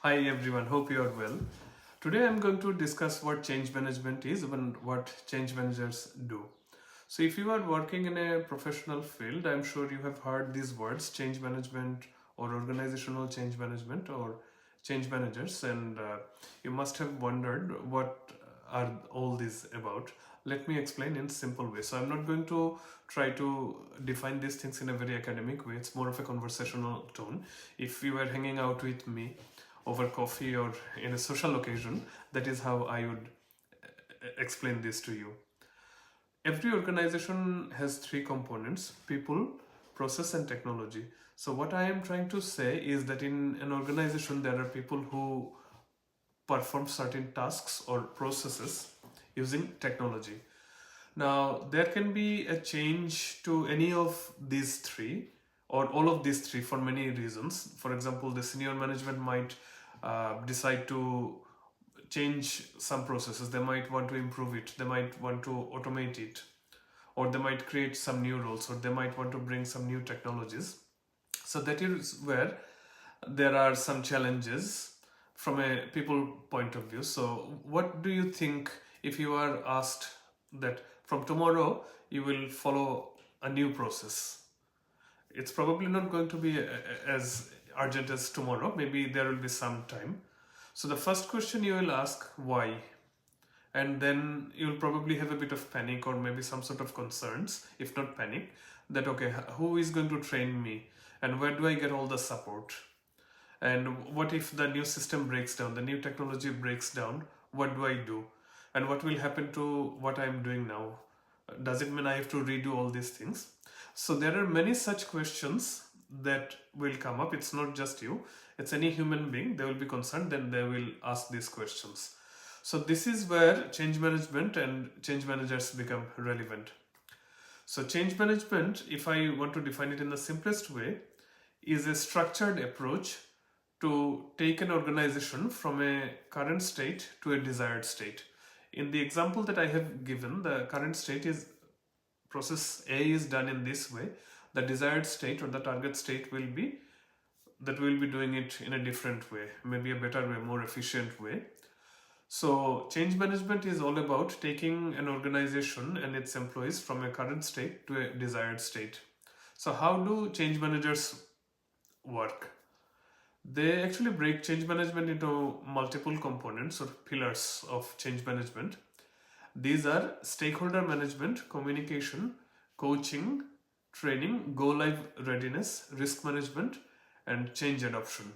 Hi everyone, hope you are well. Today I'm going to discuss what change management is and what change managers do. So if you are working in a professional field, I'm sure you have heard these words change management or organizational change management or change managers, and you must have wondered what are all these about. Let me explain in simple way. So I'm not going to try to define these things in a very academic way. It's more of a conversational tone. If you were hanging out with me over coffee or in a social occasion, that is how I would explain this to you. Every organization has three components: people, process, and technology. So, what I am trying to say is that in an organization, there are people who perform certain tasks or processes using technology. Now, there can be a change to any of these three or all of these three for many reasons. For example, the senior management might decide to change some processes. They might want to improve it, they might want to automate it, or they might create some new roles, or they might want to bring some new technologies. So that is where there are some challenges from a people point of view. So what do you think if you are asked that from tomorrow you will follow a new process? It's probably not going to be as urgent as tomorrow. Maybe there will be some time. So the first question you will ask, why? And then you'll probably have a bit of panic or maybe some sort of concerns, if not panic, that okay, who is going to train me? And where do I get all the support? And what if the new system breaks down, the new technology breaks down? What do I do? And what will happen to what I'm doing now? Does it mean I have to redo all these things? So there are many such questions that will come up. It's not just you, it's any human being. They will be concerned, then they will ask these questions. So this is where change management and change managers become relevant. So change management, if I want to define it in the simplest way, is a structured approach to take an organization from a current state to a desired state. In the example that I have given, the current state is process A is done in this way. The desired state or the target state will be that we'll be doing it in a different way, maybe a better way, more efficient way. So change management is all about taking an organization and its employees from a current state to a desired state. So how do change managers work? They actually break change management into multiple components or pillars of change management. These are stakeholder management, communication, coaching, training, go live readiness, risk management, and change adoption.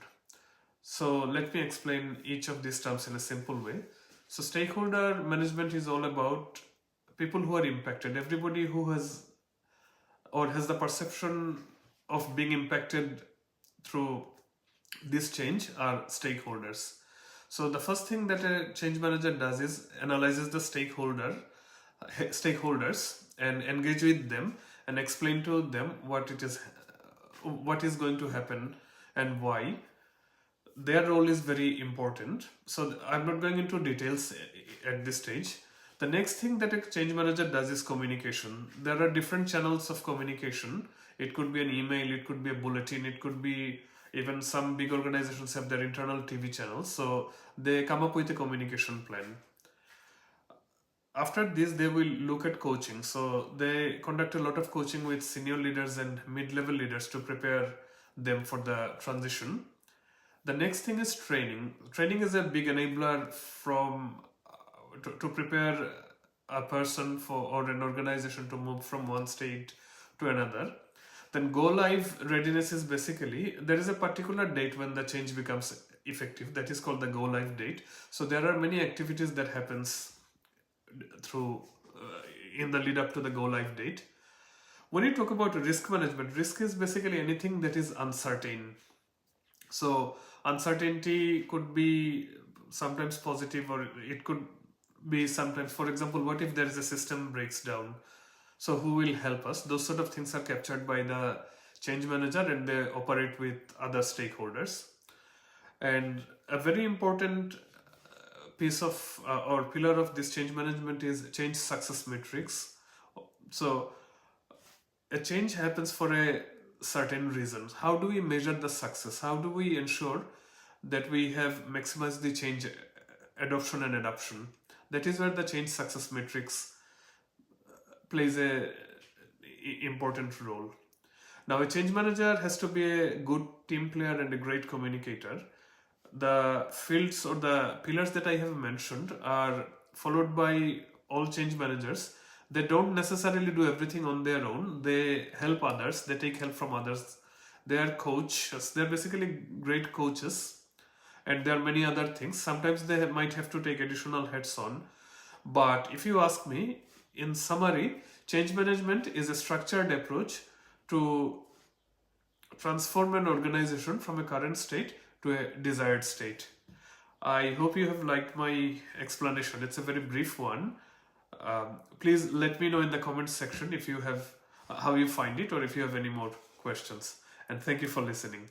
So let me explain each of these terms in a simple way. So stakeholder management is all about people who are impacted, everybody who has or has the perception of being impacted through this change are stakeholders. So the first thing that a change manager does is analyzes the stakeholders and engage with them and explain to them what is going to happen and why. Their role is very important. So I'm not going into details at this stage. The next thing that a change manager does is communication. There are different channels of communication. It could be an email, it could be a bulletin, it could be even some big organizations have their internal TV channels. So they come up with a communication plan. After this, they will look at coaching. So they conduct a lot of coaching with senior leaders and mid-level leaders to prepare them for the transition. The next thing is training. Training is a big enabler to prepare a person for or an organization to move from one state to another. Then go live readiness is basically there is a particular date when the change becomes effective. That is called the go live date. So there are many activities that happens through in the lead up to the go live date. When you talk about risk management, risk is basically anything that is uncertain. So uncertainty could be sometimes positive or it could be sometimes, for example, what if there is a system breaks down? So who will help us? Those sort of things are captured by the change manager and they operate with other stakeholders. And a very important piece of or pillar of this change management is change success metrics. So a change happens for a certain reason. How do we measure the success? How do we ensure that we have maximized the change adoption and adoption. That is where the change success matrix plays a important role. Now, a change manager has to be a good team player and a great communicator. The fields or the pillars that I have mentioned are followed by all change managers. They don't necessarily do everything on their own. They help others. They take help from others. They are coaches. They're basically great coaches. And there are many other things. Sometimes they might have to take additional heads on. But if you ask me, in summary, change management is a structured approach to transform an organization from a current state to a desired state. I hope you have liked my explanation. It's a very brief one. Please let me know in the comments section if you have how you find it or if you have any more questions. And thank you for listening.